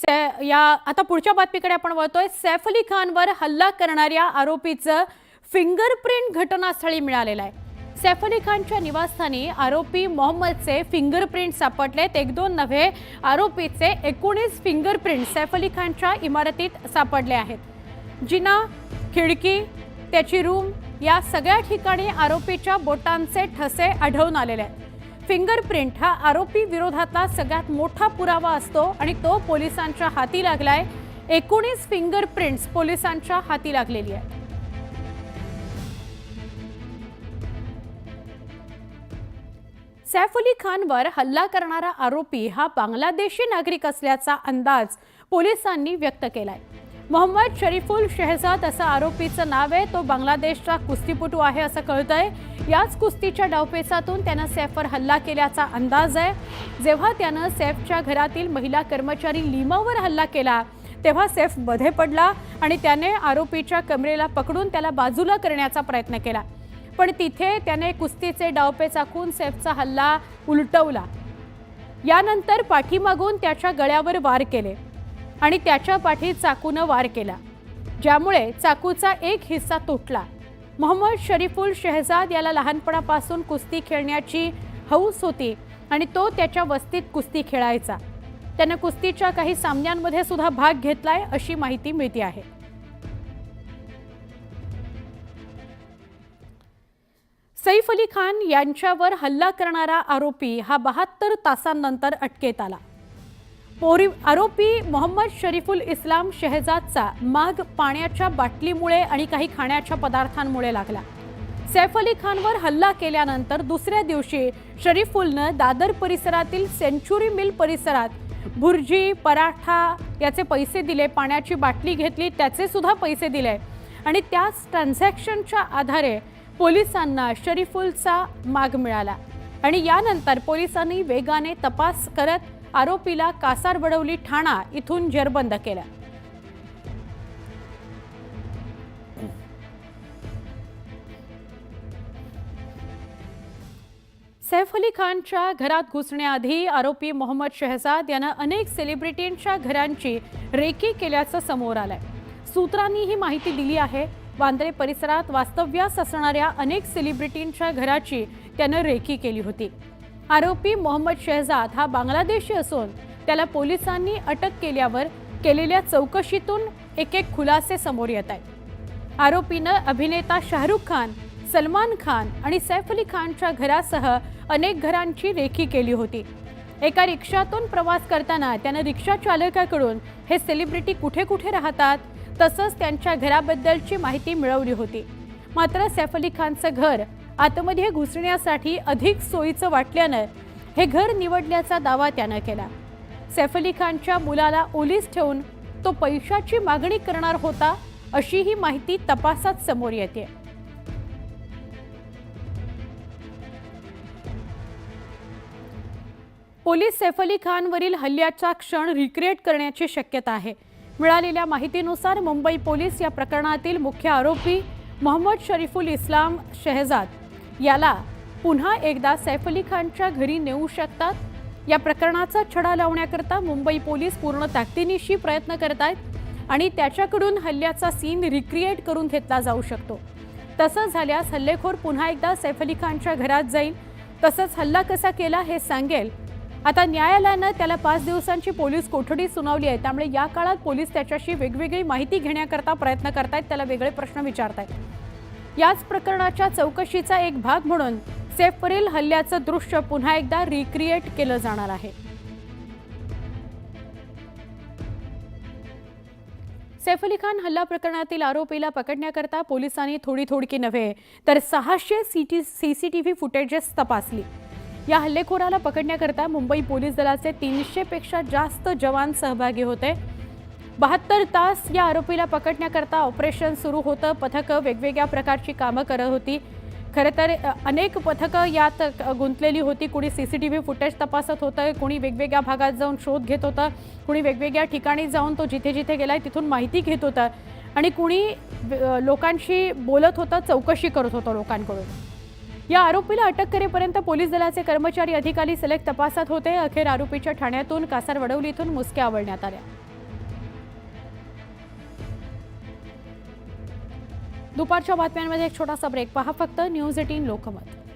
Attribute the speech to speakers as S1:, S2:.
S1: या आता पुढच्या बातमीकडे आपण वळतोय। सैफ अली खानवर हल्ला करणाऱ्या आरोपीचं फिंगरप्रिंट घटनास्थळी मिळालेलं आहे। सैफ अली खानच्या निवासस्थानी आरोपी मोहम्मदचे फिंगरप्रिंट सापडलेत। एक दोन नव्हे, आरोपीचे 19 फिंगरप्रिंट सैफ अली खानच्या इमारतीत सापडले आहेत। जिना, खिडकी, त्याची रूम या सगळ्या ठिकाणी आरोपीच्या बोटांचे ठसे आढळून आलेले आहेत। फिंगरप्रिंट हा आरोपी विरोधातला सगळ्यात मोठा पुरावा असतो आणि तो पोलिसांच्या हाती लागलाय। 19 फिंगरप्रिंट्स पोलिसांच्या हाती लागलेली आहे। सैफ अली खानवर हल्ला करणारा आरोपी हा बांगलादेशी नागरिक असल्याचा अंदाज पोलिसांनी व्यक्त केलाय। मोहम्मद शरीफुल शहजाद असं आरोपीचं नाव आहे। तो बांगलादेशचा कुस्तीपटू आहे असं कळतंय। याच कुस्तीच्या डावपेचातून त्यानं सैफवर हल्ला केल्याचा अंदाज आहे। जेव्हा त्यानं सैफच्या घरातील महिला कर्मचारी लीमावर हल्ला केला तेव्हा सैफ मध्ये पडला आणि त्याने आरोपीच्या कमरेला पकडून त्याला बाजूला करण्याचा प्रयत्न केला, पण तिथे त्याने कुस्तीचे डावपेच आखून सैफचा हल्ला उलटवला। यानंतर पाठीमागून त्याच्या गळ्यावर वार केले आणि त्याच्या पाठीत चाकूने वार केला, ज्यामुळे चाकूचा एक हिस्सा तुटला। मोहम्मद शरीफुल शहजाद याला लहानपणापासून कुस्ती खेळण्याची हौस होती आणि तो त्याच्या वस्तीत कुस्ती खेळायचा। त्याने कुस्तीच्या काही सामन्यांमध्ये सुद्धा भाग घेतलाय अशी माहिती मिळते आहे। सैफ अली खान यांच्यावर हल्ला करणारा आरोपी हा 72 तासांनंतर अटकेत आला। आरोपी मोहम्मद शरीफुल इस्लाम शहजादचा माग पाण्याच्या बाटलीमुळे आणि काही खाण्याच्या पदार्थांमुळे लागला। सैफ अली खानवर हल्ला केल्यानंतर दुसऱ्या दिवशी शरीफुलनं दादर परिसरातील सेंचुरी मिल परिसरात भुर्जी, पराठा याचे पैसे दिले, पाण्याची बाटली घेतली, त्याचे सुद्धा पैसे दिले आणि त्याच ट्रान्झॅक्शनच्या आधारे पोलिसांना शरीफुलचा माग मिळाला आणि यानंतर पोलिसांनी वेगाने तपास करत आरोपीला कासारवडवली ठाणा इथून जेरबंद केला। सैफ अली खानच्या घरात घुसण्याआधी आरोपी मोहम्मद शहजाद यानं अनेक सेलिब्रिटींच्या घरांची रेकी केल्याचं समोर आलंय। सूत्रांनी ही माहिती दिली आहे। वांद्रे परिसरात वास्तव्यास असणाऱ्या अनेक सेलिब्रिटींच्या घराची त्यानं रेकी केली होती। आरोपी मोहम्मद शहजाद हा बांगलादेशी असून त्याला पोलिसांनी अटक केल्यावर केलेल्या चौकशीतून एक खुलासे समोर येत आहेत। आरोपीनं अभिनेता शाहरुख खान, सलमान खान आणि सैफ अली खानच्या घरासह अनेक घरांची रेकी केली होती। एका रिक्षातून प्रवास करताना त्यानं रिक्षा चालकाकडून हे सेलिब्रिटी कुठे कुठे राहतात तसंच त्यांच्या घराबद्दलची माहिती मिळवली होती। मात्र सैफ अली खानचं घर आतमध्ये घुसण्यासाठी अधिक सोयीचं वाटल्यानं हे घर निवडल्याचा दावा त्यानं केला। सैफ अली खानच्या मुलाला ओलीस ठेवून तो पैशाची मागणी करणार होता अशी ही माहिती तपासात समोर येते। पोलीस सैफ अली खानवरील हल्ल्याचा क्षण रिक्रिएट करण्याची शक्यता आहे। मिळालेल्या माहितीनुसार मुंबई पोलीस या प्रकरणातील मुख्य आरोपी मोहम्मद शरीफुल इस्लाम शहजाद याला पुन्हा एकदा सैफ अली खानच्या घरी नेऊ शकतात। या प्रकरणाचा छडा लावण्याकरता मुंबई पोलीस पूर्ण ताकदीनिशी प्रयत्न करत आहेत आणि त्याच्याकडून हल्ल्याचा सीन रिक्रिएट करून घेतला जाऊ शकतो। तसंच झाल्यास हल्लेखोर पुन्हा एकदा सैफ अली खानच्या घरात जाईल, तसंच हल्ला कसा केला हे सांगेल। आता न्यायालयानं त्याला 5 दिवसांची पोलीस कोठडी सुनावली आहे, त्यामुळे या काळात पोलीस त्याच्याशी वेगवेगळी माहिती घेण्याकरता प्रयत्न करतायत, त्याला वेगळे प्रश्न विचारतायत। याच प्रकरणाच्या चौकशीचा एक भाग म्हणून सैफवरील हल्ल्याचं दृश्य पुन्हा एकदा रिक्रिएट केलं जाणार आहे। सैफ अली खान हल्ला प्रकरणातील आरोपीला पकडण्याकरता पोलिसांनी थोडी नव्हे तर 600 सीसीटीव्ही फुटेजेस तपासली। या हल्लेखोराला पकडण्याकरता मुंबई पोलीस दलाचे 300 पेक्षा जास्त जवान सहभागी होते। 72 तास या आरोपीला पकडण्याकरता ऑपरेशन सुरू होतं। पथकं वेगवेगळ्या प्रकारची कामं करत होती। खरं तर अनेक पथकं यात गुंतलेली होती। कुणी सीसीटीव्ही फुटेज तपासत होतं, कुणी वेगवेगळ्या भागात जाऊन शोध घेत होतं, कुणी वेगवेगळ्या ठिकाणी जाऊन तो जिथे जिथे गेलाय तिथून माहिती घेत होतं आणि कुणी लोकांशी बोलत होतं, चौकशी करत होतं लोकांकडून। या आरोपीला अटक करेपर्यंत पोलीस दलाचे कर्मचारी अधिकारी सलग तपासात होते। अखेर आरोपीच्या ठाण्यातून कासारवडवली इथून मुसक्या आवळण्यात आल्या। दुपारच्या बातम्यांमध्ये एक छोटासा ब्रेक पहा फक्त न्यूज 18 लोकमत.